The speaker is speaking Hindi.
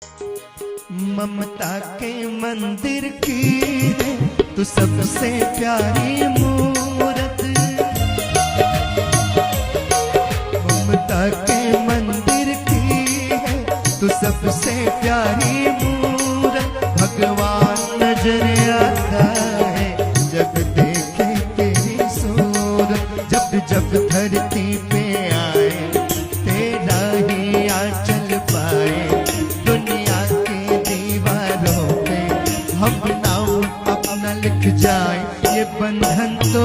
ममता के मंदिर की है तू सबसे प्यारी मूरत। ममता के मंदिर की है तू सबसे प्यारी मूरत। भगवान नजर आता है जब देखे तेरी सूरत। जब जब धरती पे आए तेरा ही आंचल पाए। दुनिया के दीवारों पे हम नाम अपना लिख जाए। ये बंधन तो